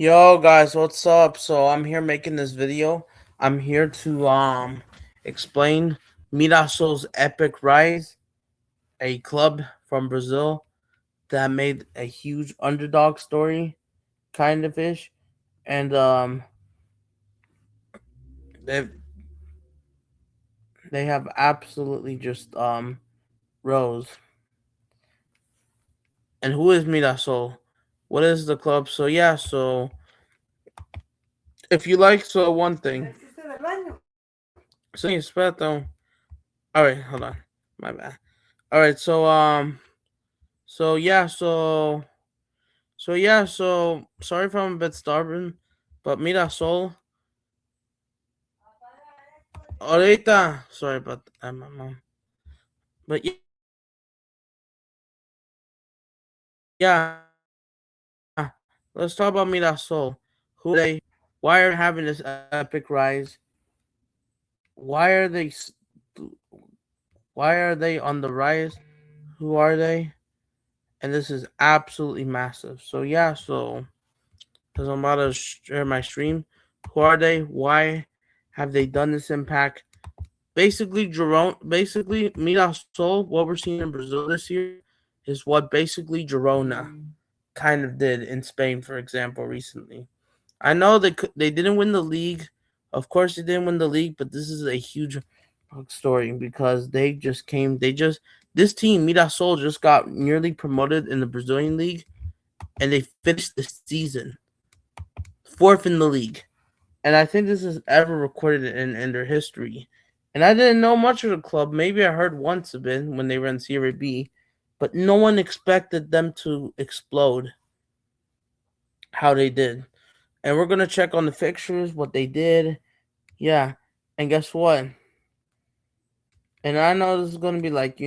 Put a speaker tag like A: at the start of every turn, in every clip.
A: Yo guys, what's up? So I'm here making this video. I'm here to explain Mirassol's epic rise, a club from Brazil that made a huge underdog story kind of ish, and they they have absolutely just rose. And who is Mirassol? What is the club? So yeah, so if you like so one thing. So espérate. All right, hold on. My bad. All right, so yeah, so sorry if I'm a bit stubborn, but Mirasol, ahorita, sorry about that, my mom. But yeah, let's talk about Mirasol. Who are they? Why are they having this epic rise? Why are why are they on the rise? Who are they? And this is absolutely massive. So yeah, so because I'm about to share my stream. Who are they? Why have they done this impact? Basically Mirassol, what we're seeing in Brazil this year is what basically Girona kind of did in Spain, for example, recently. I know they didn't win the league. Of course, they didn't win the league, but this is a huge story because this team Mirassol just got nearly promoted in the Brazilian league, and they finished the season fourth in the league. And I think this is ever recorded in their history. And I didn't know much of the club. Maybe I heard once of it when they were in Serie B, but no one expected them to explode how they did. And we're gonna check on the fixtures, what they did. Yeah. And guess what? And I know this is gonna be like,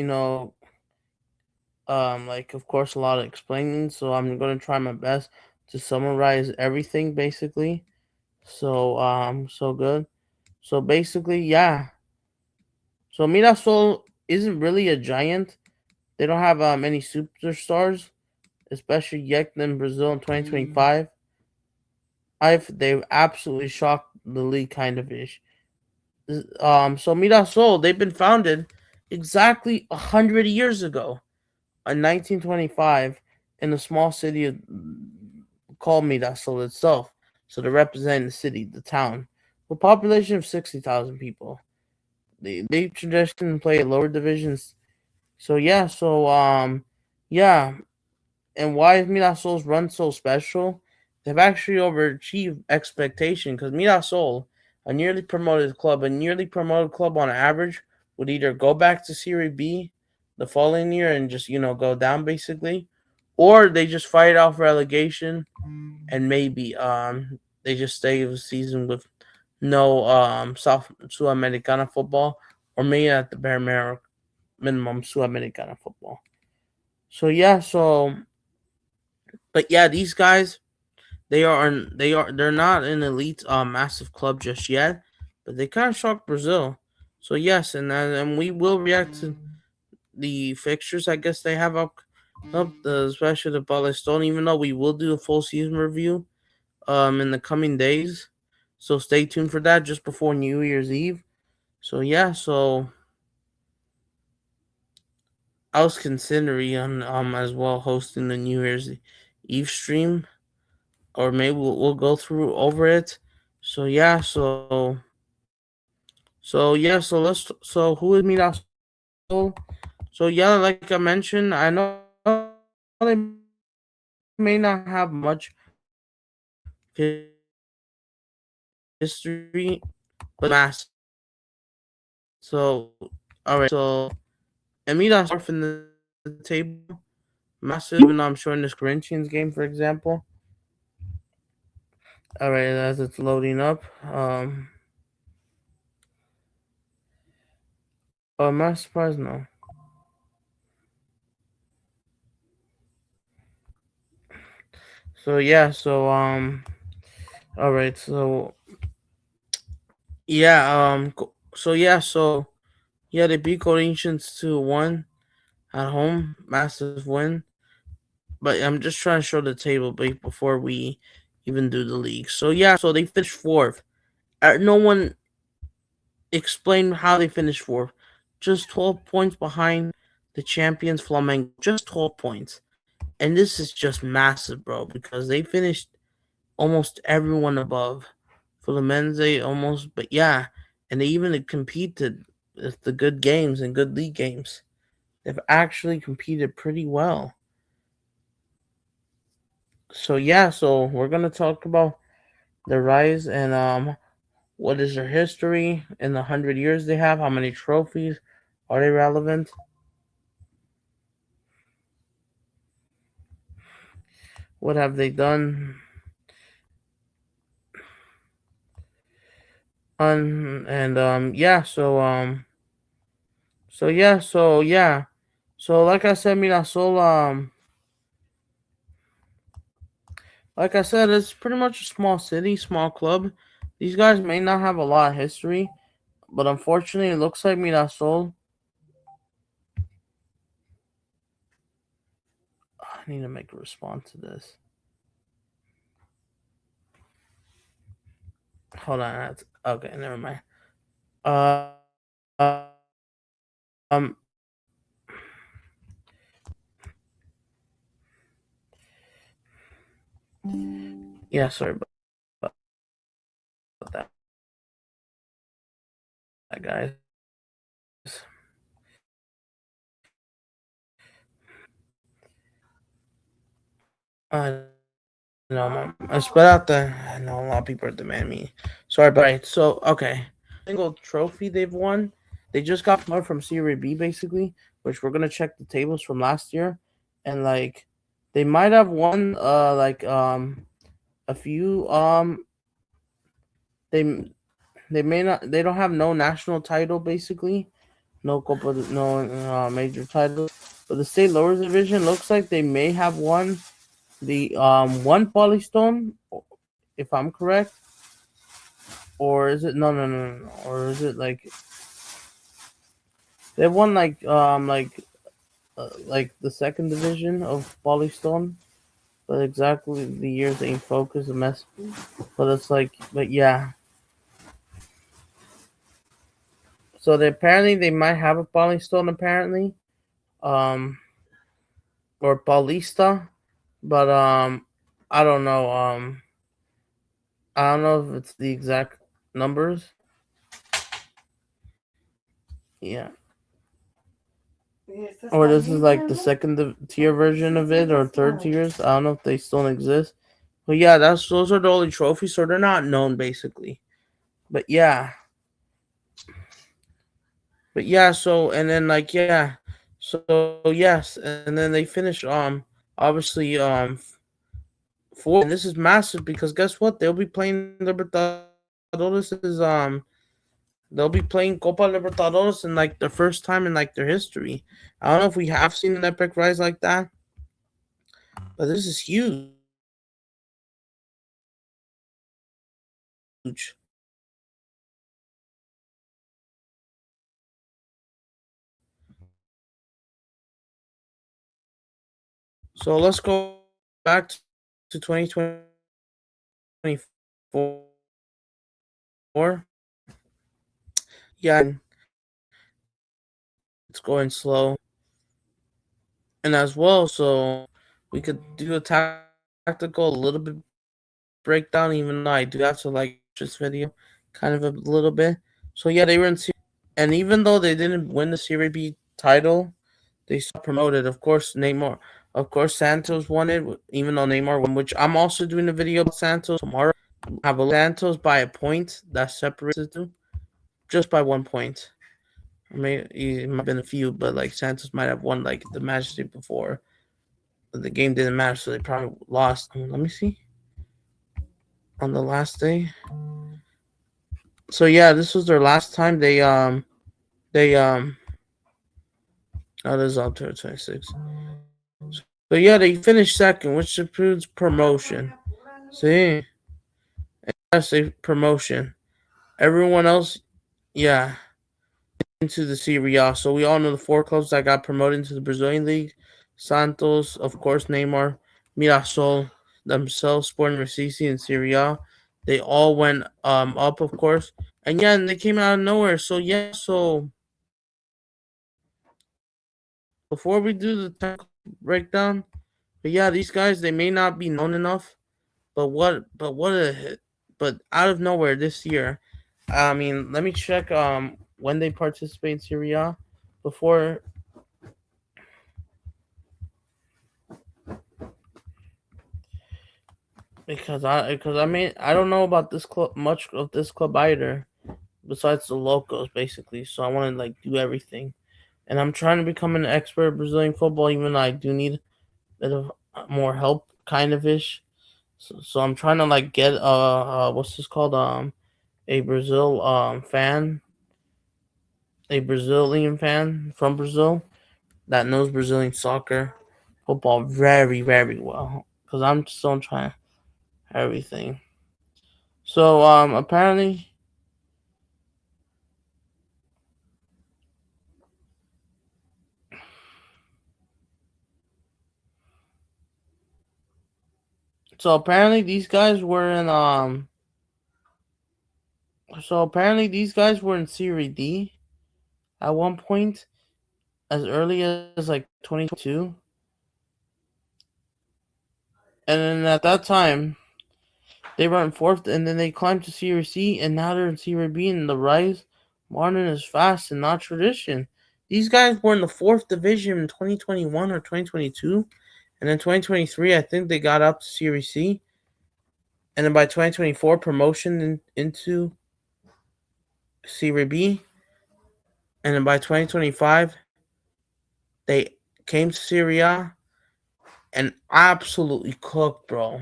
A: like of course a lot of explaining, so I'm gonna try my best to summarize everything basically. So good. So basically, yeah. So Mirassol isn't really a giant. They don't have many superstars, especially yet in Brazil in 2025. They've absolutely shocked the league kind of ish. So Mirassol, they've been founded exactly 100 years ago in 1925 in the small city called Mirassol itself. So they're representing the city, the town, with a population of 60,000 people. They traditionally play at lower divisions. So yeah, and why is Mirassol's run so special? They've actually overachieved expectation because Mirasol, a nearly promoted club on average, would either go back to Serie B the following year and just go down basically, or they just fight off relegation and maybe they just stay the season with no South Sudamericana football, or maybe at the bare minimum Sudamericana football. So yeah, but yeah, these guys they're not an elite massive club just yet, but they kind of shocked Brazil. So yes, and we will react to the fixtures. I guess they have especially the Palestone. Even though we will do a full season review in the coming days, so stay tuned for that just before New Year's Eve. So yeah, so I was considering on as well hosting the New Year's Eve stream, or maybe we'll go through over it. So yeah, so who is Mirassol? So yeah, like I mentioned, I know they may not have much history, but they're massive. So all right, so and Mirassol fourth in the table, massive. Even though I'm showing this Corinthians game, for example. All right, as it's loading up, oh, am I surprised? No. So yeah, all right, yeah, they beat Corinthians 2-1 at home, massive win. But I'm just trying to show the table before we even do the league. So yeah, so they finished fourth. No one explained how they finished fourth. Just 12 points behind the champions Flamengo. Just 12 points. And this is just massive, bro, because they finished almost everyone above. Fluminense almost, but yeah, and they even competed with the good games and good league games. They've actually competed pretty well. So yeah, so we're gonna talk about the rise and what is their history in the 100 years they have, how many trophies, are they relevant? What have they done? And yeah, so so like I said, Mirassol, like I said, it's pretty much a small city, small club. These guys may not have a lot of history, but unfortunately, it looks like Mirassol. I need to make a response to this. Hold on, okay, never mind. Uh, um, yeah, sorry about that, guys. I know, I spread out the. I know a lot of people are demanding me. Sorry, but right. So okay, single trophy they've won. They just got promoted from Serie B, basically, which we're gonna check the tables from last year, and like, they might have won a few they they may not they don't have no national title basically, no copa, no major title, but the state lower division looks like they may have won the one Polystone, if I'm correct, or is it no, or is it like they won like the second division of Polystone, but exactly the years ain't focused a mess. But it's like, but yeah. So they apparently they might have a Polystone apparently, um, or Paulista, but I don't know if it's the exact numbers. Yeah. Or this is like the second tier version of it, or third tiers. I don't know if they still exist. But yeah, that's those are the only trophies, so they're not known basically. But yeah, So and then like yeah, so yes, and then they finish obviously four. And this is massive because guess what? They'll be playing Libertadores. They'll be playing Copa Libertadores in like the first time in like their history. I don't know if we have seen an epic rise like that, but this is huge. So let's go back to 2024. Yeah, it's going slow. And as well, so we could do a tactical, a little bit breakdown, even though I do have to like this video kind of a little bit. So yeah, they were in and even though they didn't win the Serie B title, they still promoted. Of course, Santos won it, even though Neymar won, which I'm also doing a video about Santos tomorrow. I have Santos by a point that separates the two, just by 1 point. I mean, it might have been a few, but like Santos might have won like the match day before. But the game didn't matter, so they probably lost. Let me see. On the last day. So yeah, this was their last time they oh, this is all 26. So yeah, they finished second, which improves promotion. See, yes, they promotion. Everyone else, yeah, into the Serie A. So we all know the four clubs that got promoted into the Brazilian league: Santos, of course, Neymar, Mirassol. themselves, Sporting Ricci and Serie A. They all went up, of course, and yeah, and they came out of nowhere. So yeah, so before we do the technical breakdown, but yeah, these guys they may not be known enough, but out of nowhere this year. I mean, let me check when they participate in Serie A before I don't know about this club much of this club either besides the locals basically. So I want to like do everything, and I'm trying to become an expert at Brazilian football. Even though I do need a bit of more help, kind of ish. So I'm trying to like get what's this called a Brazil a Brazilian fan from Brazil that knows Brazilian soccer, football very well. Cause I'm still trying everything. So apparently these guys were in these guys were in Serie D at one point as early as like 2022, and then at that time they were in fourth, and then they climbed to Serie C, and now they're in Serie B. And the rise, modern is fast and not tradition. These guys were in the fourth division in 2021 or 2022, and in 2023 I think they got up to Serie C, and then by 2024 promotion into Serie B, and then by 2025 they came to Serie A and absolutely cooked, bro.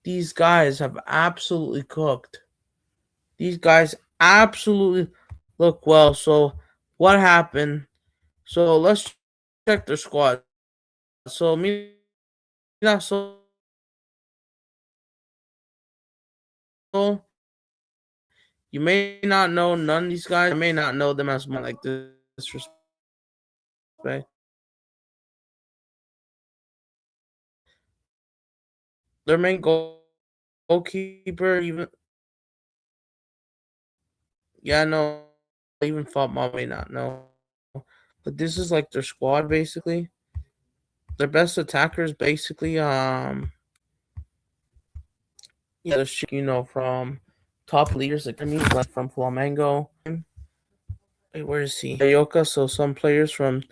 A: These guys have absolutely cooked. These guys absolutely look well. So what happened? So let's check their squad. So Mirassol, you may not know none of these guys. I may not know them as much like disrespect. Their main goalkeeper, even yeah, no, even thought mom may not know. But this is like their squad basically. Their best attackers basically yeah, from top leaders like like from Flamengo. Wait, where is he? Ayoka, so some players from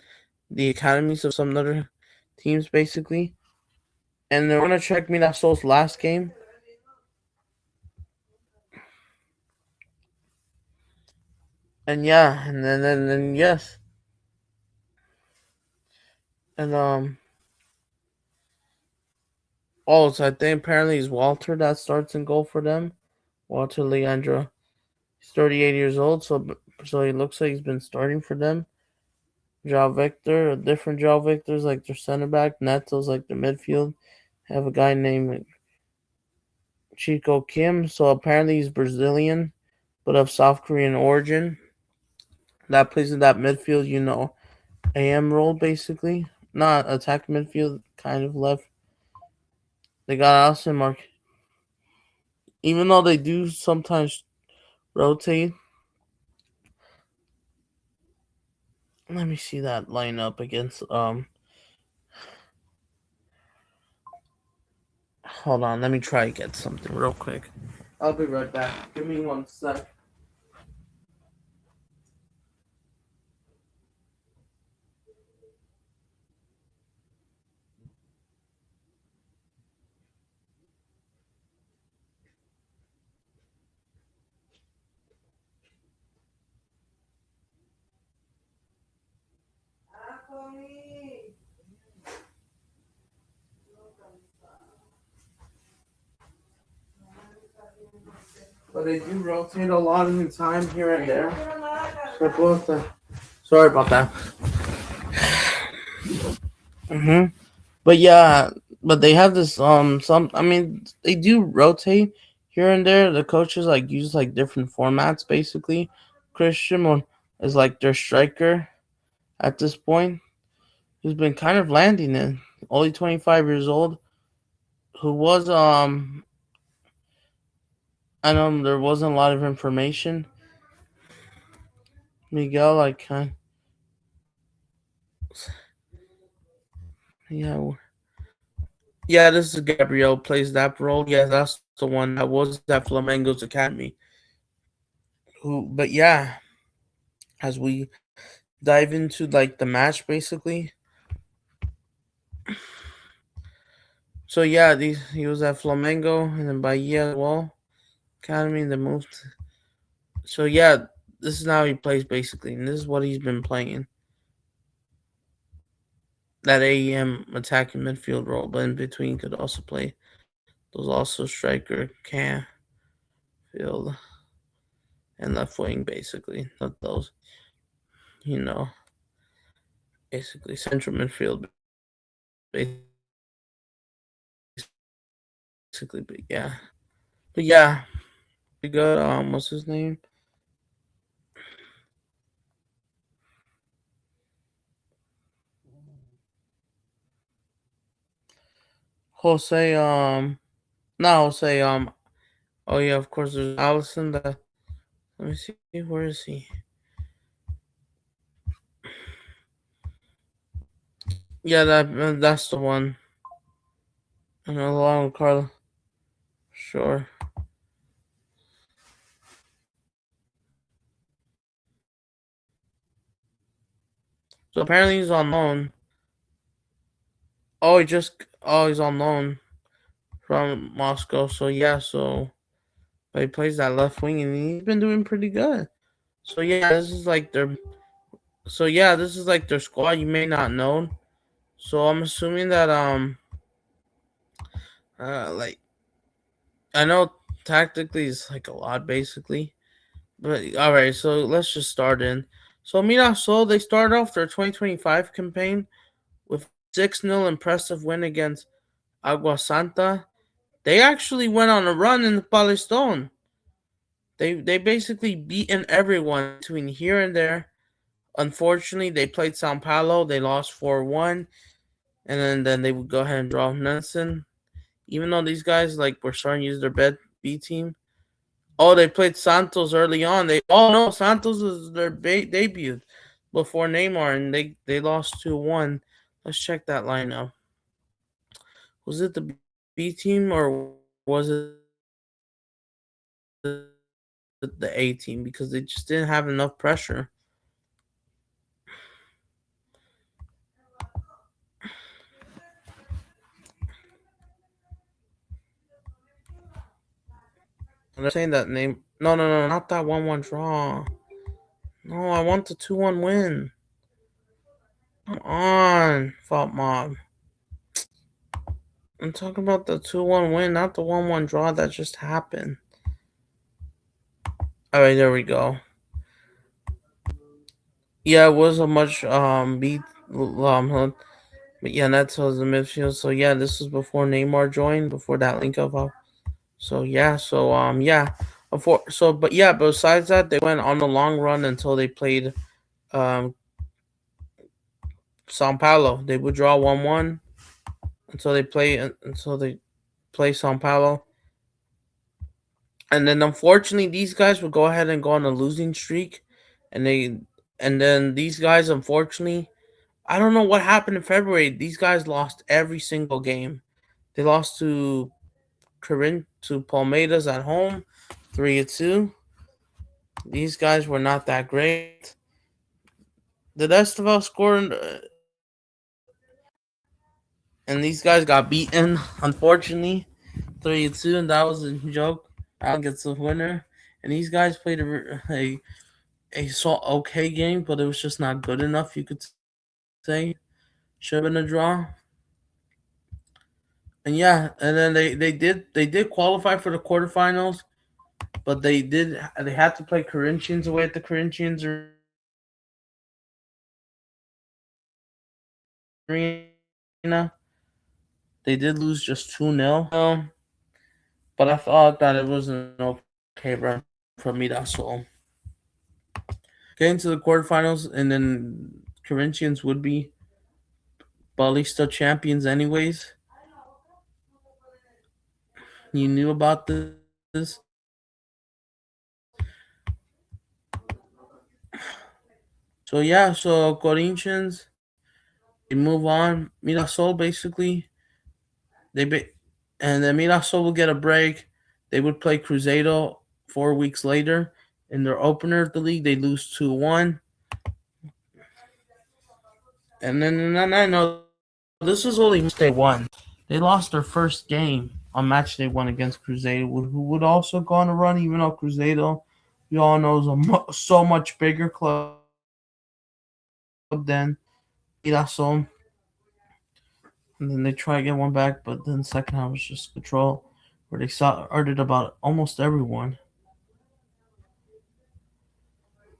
A: the academies of some other teams basically. And they're gonna check Mirassol's last game. And yeah, and then yes. And oh, so I think apparently it's Walter that starts in goal for them. Walter Leandro. He's 38 years old, so he looks like he's been starting for them. João Victor, different João Victors like their center back. Neto's like their midfield. Have a guy named Chico Kim. So apparently he's Brazilian, but of South Korean origin. That plays in that midfield, AM role basically. Not attack midfield, kind of left. They got Austin Mark. Even though they do sometimes rotate. Let me see that lineup against hold on, let me try to get something real quick. I'll be right back. Give me 1 sec. But they do rotate a lot in time here and there. Sorry about that. But yeah, but they have this some. I mean, they do rotate here and there. The coaches like use like different formats basically. Christian is like their striker at this point, who's been kind of landing in. Only 25 years old. who was I know there wasn't a lot of information. Miguel, like, yeah, yeah. This is Gabriel plays that role. Yeah, that's the one that was at Flamengo's academy. Who, but yeah, as we dive into like the match, basically. So yeah, he was at Flamengo and then Bahia as well academy. And then moved. So yeah, this is how he plays basically, and this is what he's been playing. That AEM attacking midfield role, but in between could also play those also striker, can field, and left wing basically. Not those, you know, basically central midfield basically. But yeah, we got what's his name? Jose not Jose oh yeah, of course there's Allison. That let me see, where is he? Yeah, that's the one. And along with Carla. Sure. So apparently he's on loan. He's on loan from Moscow. So yeah, but he plays that left wing and he's been doing pretty good. So yeah, this is like their squad you may not know. So I'm assuming that like I know tactically it's like a lot basically. But all right, so let's just start in. So Mirassol, they started off their 2025 campaign with 6-0 impressive win against Agua Santa. They actually went on a run in the Palestone. They basically beaten everyone between here and there. Unfortunately, they played Sao Paulo. They lost 4-1, and then they would go ahead and draw Nelson. Even though these guys like were starting to use their B team. Oh, they played Santos early on. No, Santos was their debut before Neymar, and they lost 2-1. Let's check that lineup. Was it the B team or was it the A team? Because they just didn't have enough pressure. And they're saying that name. No, no, no, not that 1-1 draw. No, I want the 2-1 win. Come on, Fault Mob. I'm talking about the 2-1 win, not the 1-1 draw that just happened. All right, there we go. Yeah, it was a much beat but yeah, that's was the midfield. So yeah, this was before Neymar joined, before that link up. So yeah, but yeah, besides that, they went on the long run until they played um Sao Paulo. They would draw 1-1 until they play Sao Paulo. And then unfortunately these guys would go ahead and go on a losing streak, and then these guys, unfortunately, I don't know what happened in February. These guys lost every single game. They lost to Palmeiras at home, 3-2. These guys were not that great. The Esteval scored, and these guys got beaten, unfortunately, 3-2, and that was a joke. I gets the winner, and these guys played a so okay game, but it was just not good enough. You could say should have been a draw. And yeah, and then they did qualify for the quarterfinals, but they had to play Corinthians away at the Corinthians arena. They did lose just 2-0. But I thought that it was an okay run for Mirassol. Getting to the quarterfinals, and then Corinthians would be Paulista champions anyways. You knew about this. So yeah, so Corinthians they move on. Mirassol basically they be, and then Mirassol will get a break. They would play Cruzeiro 4 weeks later in their opener of the league. They lose 2-1, and then I know this was only match day one. They lost their first game on match day one against Cruzeiro, who would also go on a run, even though Cruzeiro, we all know, is so much bigger club than Mirassol. And then they try to get one back, but then the second half was just control, where they started about almost everyone.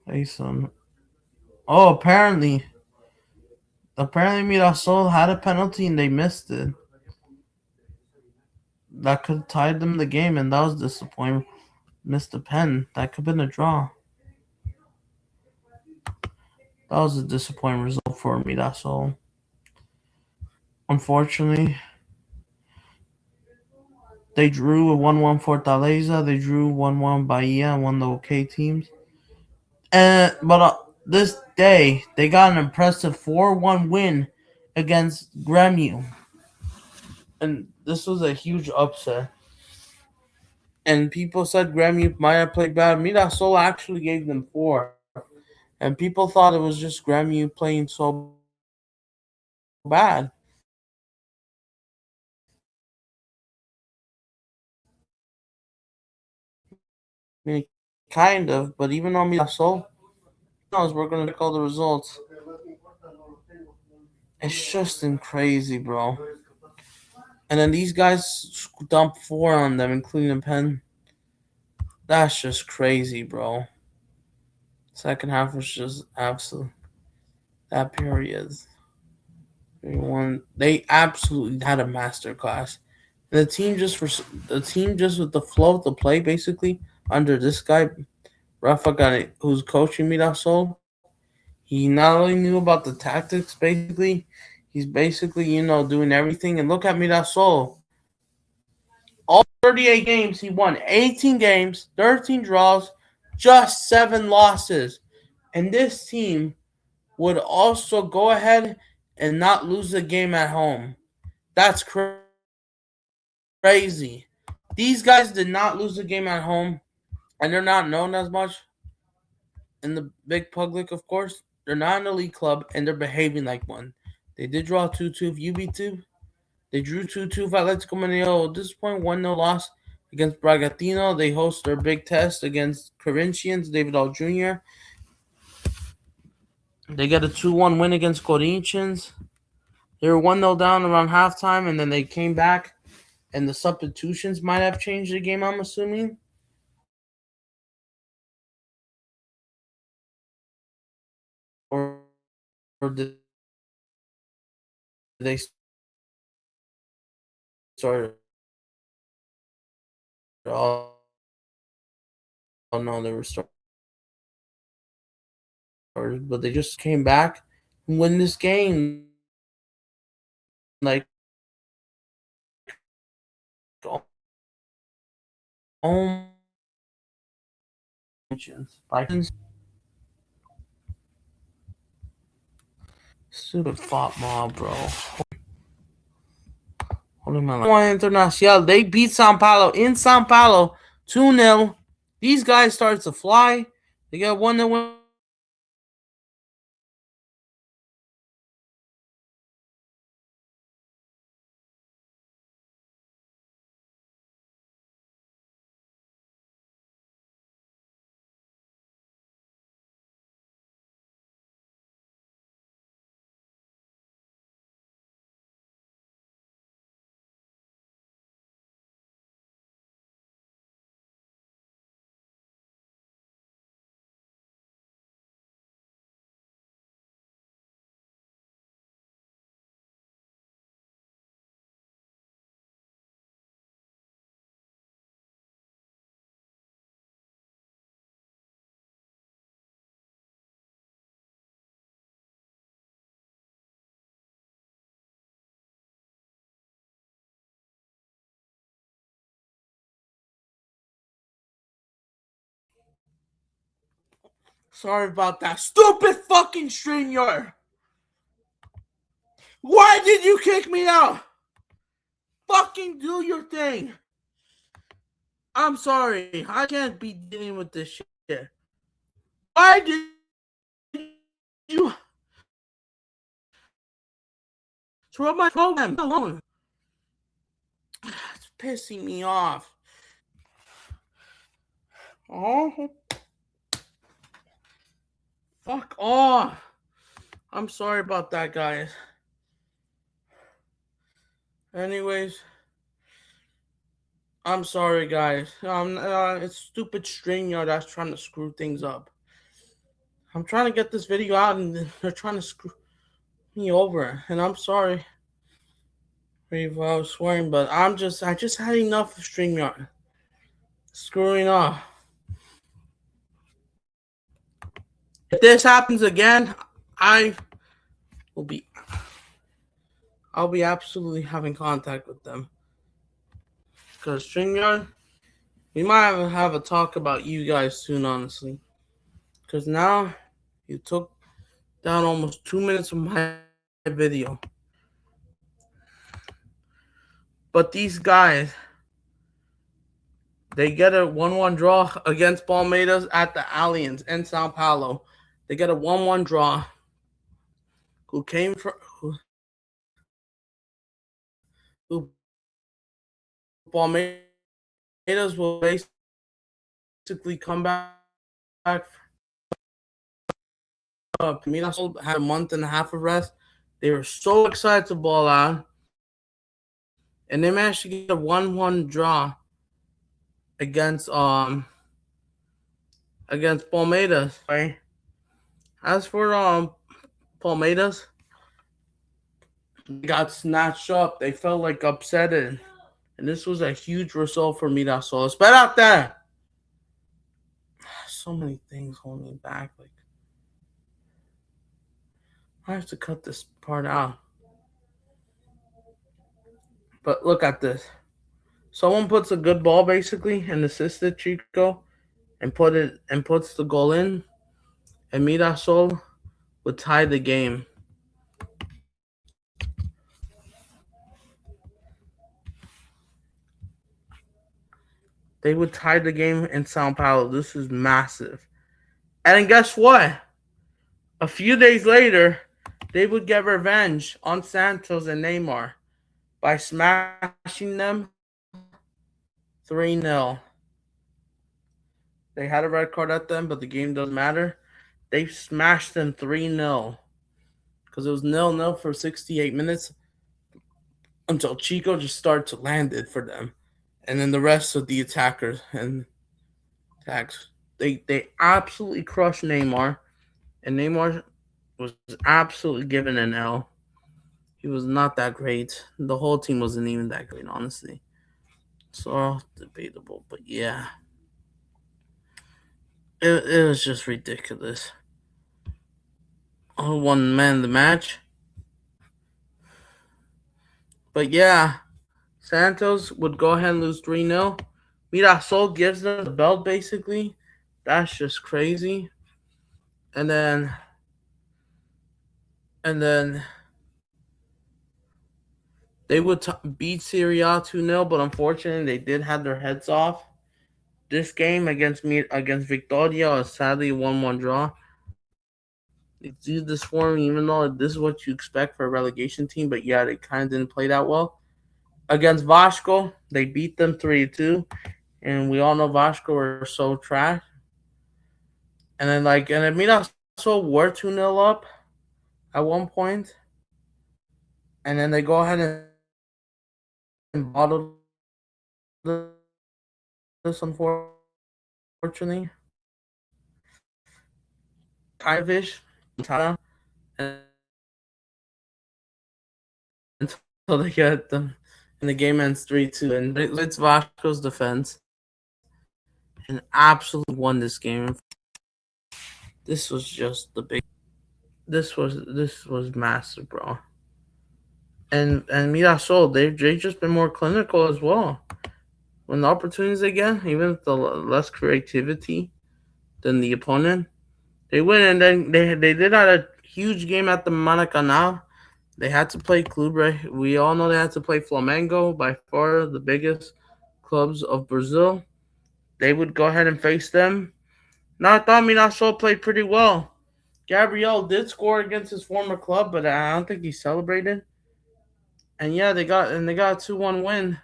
A: Ayson. Oh, apparently Mirassol had a penalty and they missed it. That could have tied them the game, and that was disappointing. Missed the pen. That could have been a draw. That was a disappointing result for Mirassol. Unfortunately, they drew a 1-1 Fortaleza. They drew 1-1 Bahia and one of the OK teams. But this day, they got an impressive 4-1 win against Grêmio. And this was a huge upset. And people said Grêmio might have played bad. Mirassol actually gave them 4. And people thought it was just Grêmio playing so bad. I mean, kind of, but even on Mirassol, knows we're gonna check all the results. It's just crazy, bro. And then these guys dump 4 on them, including the pen. That's just crazy, bro. Second half was just absolute. That period, they absolutely had a master class. The team just with the flow of the play, basically under this guy Rafa got who's coaching Mirassol. He not only knew about the tactics, basically, he's basically, doing everything. And look at Mirassol. All 38 games, he won 18 games, 13 draws, just 7 losses. And this team would also go ahead and not lose the game at home. That's crazy. These guys did not lose the game at home, and they're not known as much in the big public, of course. They're not an elite club, and they're behaving like one. They did draw 2-2 of UB2. They drew 2-2 for Atletico Mineiro. At this point, 1-0 loss against Bragantino. They host their big test against Corinthians, David All Jr. They get a 2-1 win against Corinthians. They were 1-0 down around halftime, and then they came back, and the substitutions might have changed the game, I'm assuming. Or did they start? Oh, no, they were started. But they just came back and win this game. Like, oh, stupid fop mob, bro. Holy man. Internacional. They beat Sao Paulo in Sao Paulo 2-0. These guys start to fly. They got 1-0 win. Sorry about that. Stupid fucking StreamYard. Why did you kick me out? Fucking do your thing. I'm sorry. I can't be dealing with this shit. Why did you throw my program alone? It's pissing me off. Oh. Fuck off. I'm sorry about that, guys. Anyways, I'm sorry, guys. It's stupid StreamYard that's trying to screw things up. I'm trying to get this video out, and they're trying to screw me over. And I'm sorry if I was swearing, but I just had enough of StreamYard screwing up. If this happens again, I'll be absolutely having contact with them. Because StreamYard, we might have a talk about you guys soon, honestly. Because now you took down almost 2 minutes of my video. But these guys, they get a 1-1 draw against Palmeiras at the Allianz in Sao Paulo. They get a 1-1 draw. Who Palmeiras will basically come back. Mirassol had a month and a half of rest. They were so excited to ball out, and they managed to get a 1-1 draw against Palmeiras. Right? As for Palmeiras, they got snatched up. They felt like upset, and this was a huge result for Mirassol. It's better out there. So many things holding me back. Like, I have to cut this part out. But look at this. Someone puts a good ball basically and assisted Chico and puts the goal in, and Mirassol would tie the game. They would tie the game in Sao Paulo. This is massive. And then guess what? A few days later, they would get revenge on Santos and Neymar by smashing them 3-0. They had a red card at them, but the game doesn't matter. They smashed them 3-0 because it was 0-0 for 68 minutes until Chico just started to land it for them. And then the rest of the attackers and attacks, they absolutely crushed Neymar. And Neymar was absolutely given an L. He was not that great. The whole team wasn't even that great, honestly. So debatable, but yeah. It was just ridiculous. Only one man the match. But yeah, Santos would go ahead and lose 3-0. Mirassol gives them the belt, basically. That's just crazy. And then they would beat Serie A 2-0, but unfortunately they did have their heads off. This game against Victoria was sadly a 1-1 draw. They do this for me, even though this is what you expect for a relegation team, but yeah, they kind of didn't play that well. Against Vasco, they beat them 3-2, and we all know Vasco were so trash. And then Mirassol were 2-0 up at one point, and then they go ahead and bottle this, unfortunately. Kaivish, and until they get them, and the game ends 3-2, and it's Vasco's defense, and absolutely won this game. This was just the big. This was massive, bro. And Mirassol, they've just been more clinical as well. When the opportunities they get, even with the less creativity than the opponent, They win, and then they did have a huge game at the Maracanã. They had to play Clube. We all know they had to play Flamengo, by far the biggest clubs of Brazil. They would go ahead and face them. Now I thought Mirassol played pretty well. Gabriel did score against his former club, but I don't think he celebrated. And yeah, they got a 2-1 win.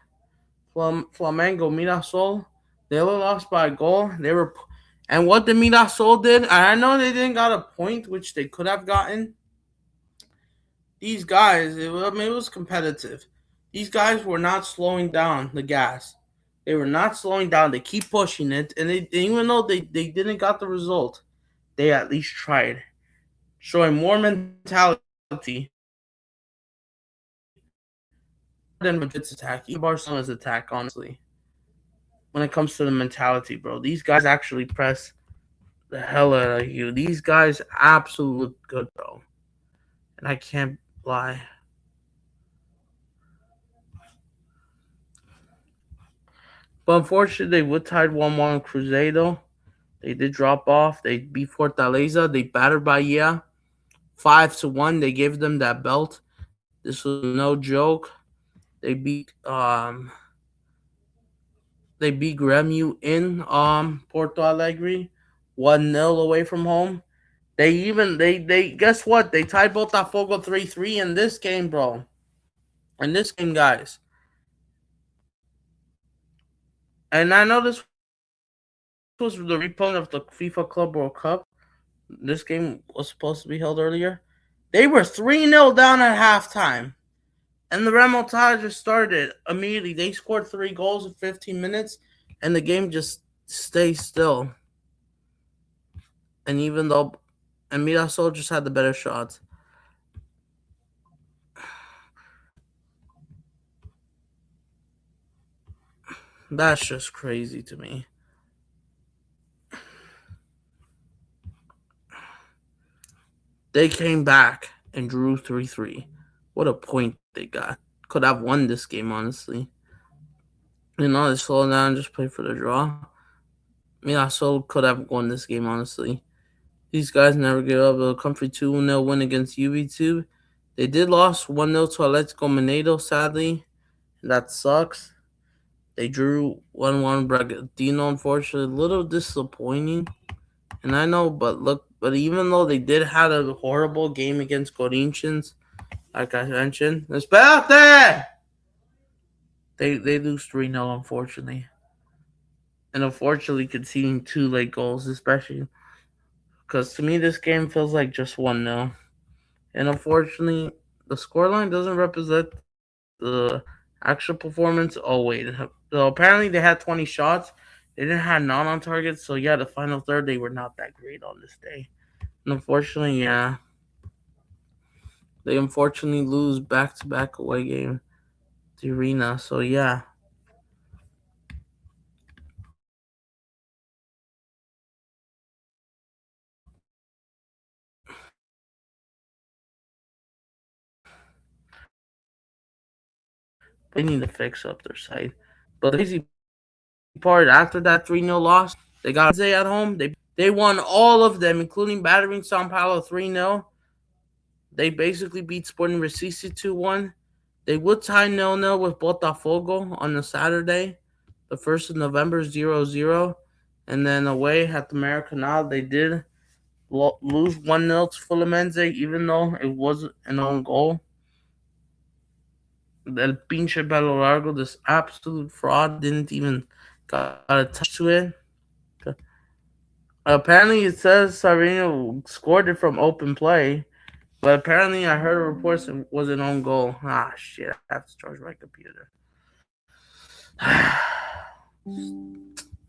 A: Flamengo Mirassol. They only lost by a goal. And what the Mirassol did, and I know they didn't got a point, which they could have gotten. These guys, it was competitive. These guys were not slowing down the gas. They were not slowing down. They keep pushing it, and even though they didn't got the result, they at least tried, showing more mentality than Madrid's attack, even Barcelona's attack. Honestly, when it comes to the mentality, bro, these guys actually press the hell out of you. These guys absolutely look good, bro, and I can't lie. But unfortunately, they would tied 1-1 with Cruzeiro. They did drop off. They beat Fortaleza. They battered Bahia 5-1. They gave them that belt. This was no joke. They beat Grêmio in Porto Alegre 1-0 away from home. They guess what? They tied Botafogo 3-3 in this game, bro. In this game, guys. And I know this was the replay of the FIFA Club World Cup. This game was supposed to be held earlier. They were 3-0 down at halftime. And the remontada just started immediately. They scored 3 goals in 15 minutes, and the game just stayed still. And even though, and Mirassol just had the better shots. That's just crazy to me. They came back and drew 3-3. What a point they got. Could have won this game, honestly. They slow down and just play for the draw. Mirassol could have won this game, honestly. These guys never give up. A comfy 2-0 win against UB2. They did lose 1-0 to Atletico Mineiro, sadly. That sucks. They drew 1-1 Bragantino, unfortunately. A little disappointing. And I know, but even though they did have a horrible game against Corinthians, like I mentioned, Espérate! They lose 3-0, unfortunately. And unfortunately conceding 2 late goals, especially because to me this game feels like just 1-0. And unfortunately, the scoreline doesn't represent the actual performance. Oh wait, so apparently they had 20 shots. They didn't have none on target. So yeah, the final third they were not that great on this day. And unfortunately, yeah, they unfortunately lose back-to-back away game to Arena. So yeah. They need to fix up their side. But the crazy part, after that 3-0 loss, they got Zay at home. They won all of them, including battering Sao Paulo 3-0. They basically beat Sporting Recife 2-1. They would tie 0-0 with Botafogo on the Saturday, the 1st of November, 0-0. And then away at the Maracanã, they did lose 1-0 to Fluminense, even though it wasn't an own goal. El pinche Belo Largo, this absolute fraud, didn't even got a touch to it. Apparently, it says Sarino scored it from open play, but apparently, I heard reports it was an own goal. Ah, shit! I have to charge my computer.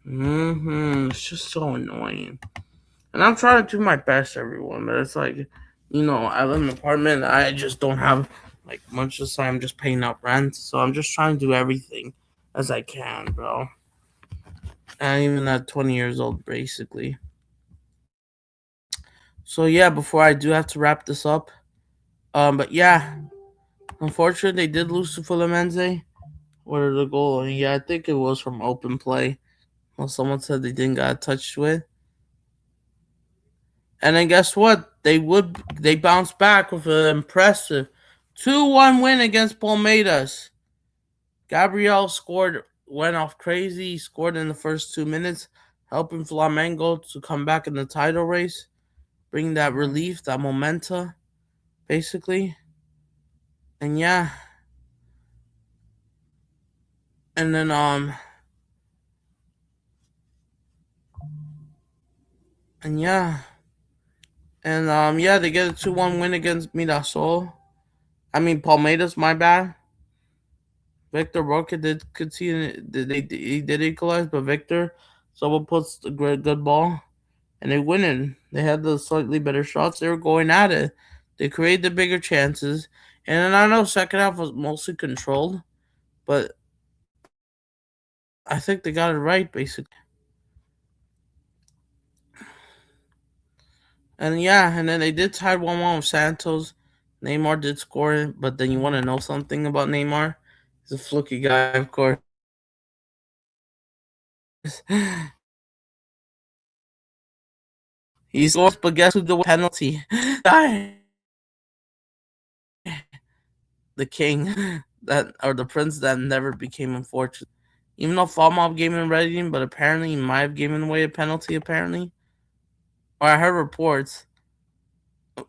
A: It's just so annoying, and I'm trying to do my best, everyone. But it's like, I live in an apartment. I just don't have like much of time. I'm just paying up rent, so I'm just trying to do everything as I can, bro. And even at 20 years old, basically. So yeah, before I do have to wrap this up, but yeah, unfortunately they did lose to Fluminense. What are the goal? Yeah, I think it was from open play. Well, someone said they didn't got touched with. And then guess what? They bounced back with an impressive 2-1 win against Palmeiras. Gabriel went off crazy. He scored in the first 2 minutes, helping Flamengo to come back in the title race, bring that relief, that momentum, basically. And yeah, and then and yeah, and yeah, they get a 2-1 win against Mirassol. I mean Palmeiras, my bad. Victor Roque did concede. He did equalize, but Victor, someone puts the good ball, and they win it. They had the slightly better shots. They were going at it. They created the bigger chances, and then I know second half was mostly controlled, but I think they got it right basically. And yeah, and then they did tie 1-1 with Santos. Neymar did score it, but then you want to know something about Neymar? He's a fluky guy, of course. He scores, but guess who the penalty? The king that or the prince that never became unfortunate. Even though Falmouth gave him reading, but apparently he might have given away a penalty. Apparently, or I heard reports.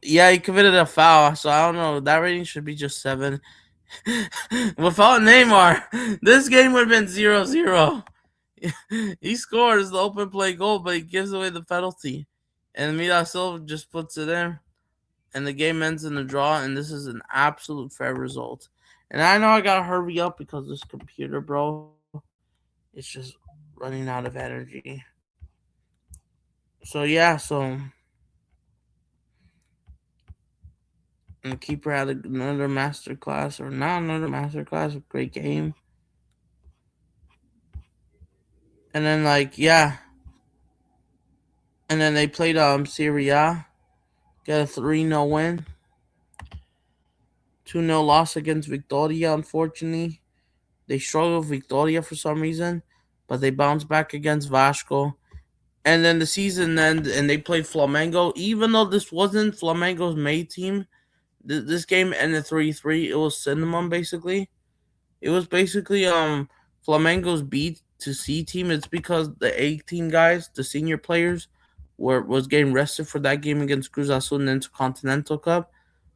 A: Yeah, he committed a foul, so I don't know. That rating should be just 7. Without Neymar, this game would have been 0-0. He scores the open play goal, but he gives away the penalty, and Mirassol just puts it in, and the game ends in a draw. And this is an absolute fair result. And I know I gotta hurry up because this computer, bro, it's just running out of energy. So yeah, and the keeper had another master class, or not another master class, a great game. And then yeah, and then they played Serie A, got a 3-0 win, 2-0 loss against Victoria. Unfortunately, they struggled with Victoria for some reason, but they bounced back against Vasco. And then the season ended, and they played Flamengo. Even though this wasn't Flamengo's main team, this game ended 3-3. It was cinnamon basically. It was basically Flamengo's B to C team. It's because the A team guys, the senior players, was getting rested for that game against Cruz Azul in the Intercontinental Cup.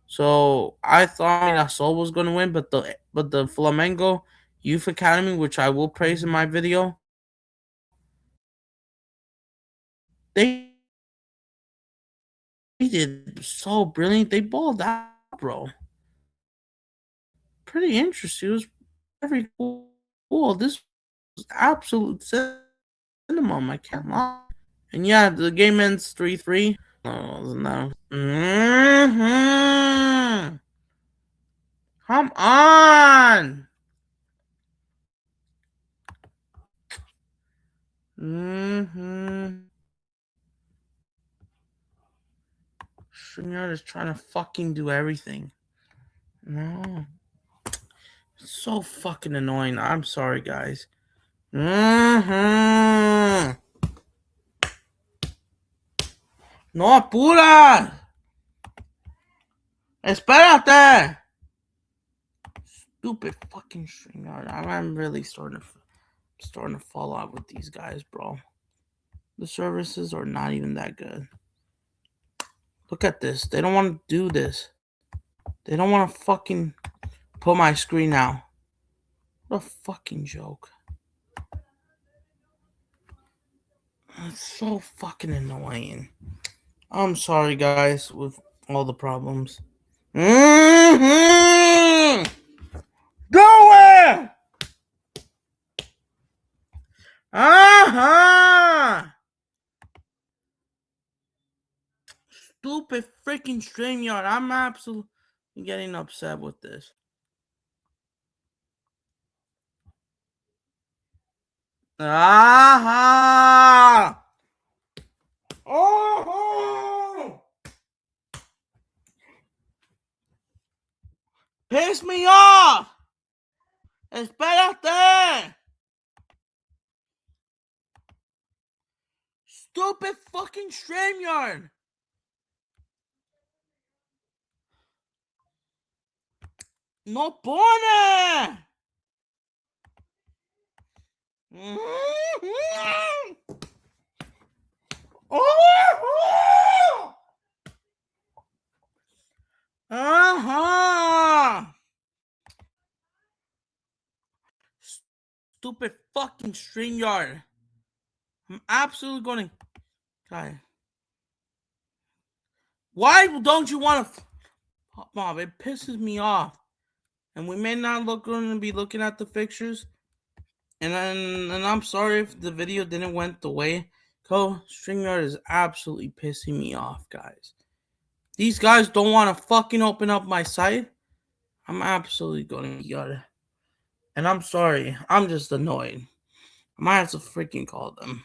A: So I thought Mirassol was going to win, but the Flamengo Youth Academy, which I will praise in my video, they did so brilliant. They balled out, bro. Pretty interesting. It was very cool. This was absolute cinema. I can't lie. And yeah, the game ends 3-3. No. Come on. StreamYard is trying to fucking do everything. No. It's so fucking annoying. I'm sorry, guys. No apuras. Espérate. Stupid fucking StreamYard. I'm really starting to fall out with these guys, bro. The services are not even that good. Look at this. They don't want to do this. They don't want to fucking put my screen out. What a fucking joke. It's so fucking annoying. I'm sorry, guys, with all the problems. Go where? Stupid freaking StreamYard. I'm absolutely getting upset with this. Oh! Piss me off! Espérate! Stupid fucking StreamYard! No pone. Uh-huh. Stupid fucking StreamYard. I'm absolutely going to... God. Why don't you want to... Mom, it pisses me off. And we may not going to be looking at the fixtures. And I'm sorry if the video didn't went the way. StreamYard is absolutely pissing me off, guys. These guys don't want to fucking open up my site. I'm absolutely going to yell. And I'm sorry. I'm just annoyed. I might have to freaking call them.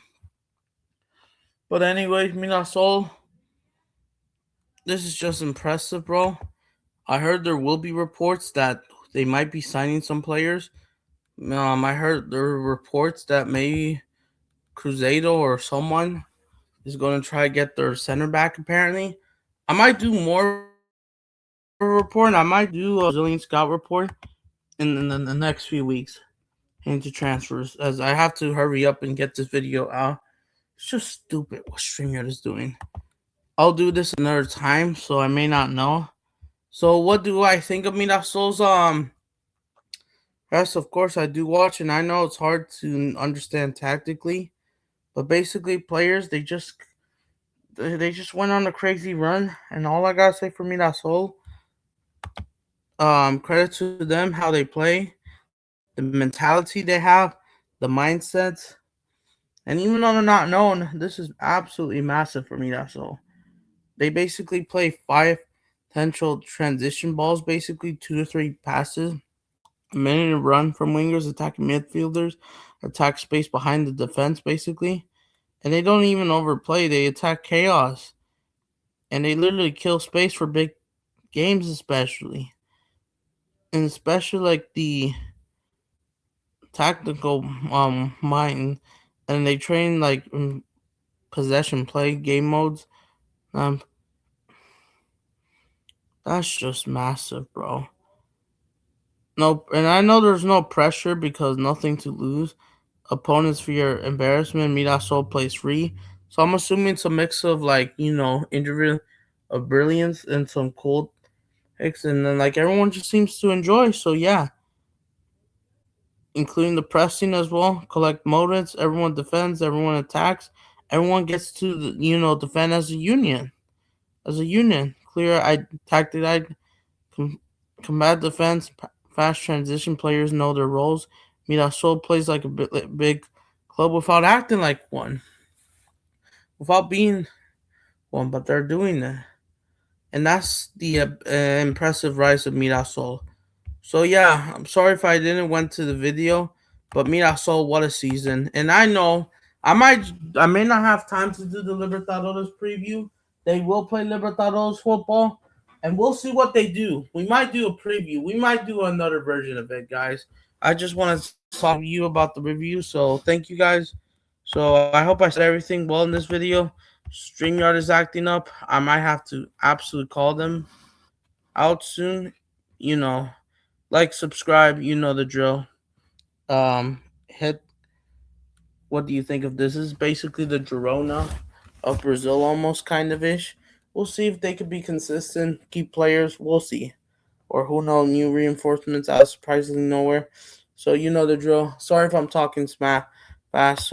A: But anyways, Mirassol, this is just impressive, bro. I heard there will be reports that they might be signing some players. I heard there are reports that maybe Cruzado or someone is going to try to get their center back, apparently. I might do more report. I might do a Brazilian scout report in the next few weeks into transfers, as I have to hurry up and get this video out. It's just stupid what StreamYard is doing. I'll do this another time, so I may not know. So what do I think of Mirassol's yes, of course I do watch, and I know it's hard to understand tactically, but basically players they just went on a crazy run, and all I gotta say for Mirassol, credit to them how they play, the mentality they have, the mindsets, and even though they're not known, this is absolutely massive for Mirassol. They basically play 5 potential transition balls, basically 2 to 3 passes, a minute of run from wingers, attacking midfielders, attack space behind the defense, basically. And they don't even overplay. They attack chaos. And they literally kill space for big games, especially. And especially like the tactical mind. And they train like possession play game modes. That's just massive, bro. No, and I know there's no pressure because nothing to lose. Opponents for your embarrassment. Mirassol plays free. So I'm assuming it's a mix of like, interview of brilliance and some cool picks, and then like everyone just seems to enjoy. So yeah. Including the pressing as well. Collect motives. Everyone defends, everyone attacks. Everyone gets to defend as a union. As a union. Clear tactic combat defense, fast transition. Players know their roles. Mirassol plays like a big club without acting like one, without being one, but they're doing that, and that's the impressive rise of Mirassol. So yeah, I'm sorry if I didn't went to the video, but Mirassol, what a season! And I know I may not have time to do the Libertadores preview. They will play Libertadores football, and we'll see what they do. We might do a preview. We might do another version of it, guys. I just want to talk to you about the review. So thank you, guys. So I hope I said everything well in this video. StreamYard is acting up. I might have to absolutely call them out soon. Like, subscribe, you know the drill. Hit. What do you think of this? This is basically the Girona of Brazil, almost kind of ish. We'll see if they could be consistent, keep players. We'll see, or who knows, new reinforcements out of surprisingly nowhere. So you know the drill. Sorry if I'm talking fast. So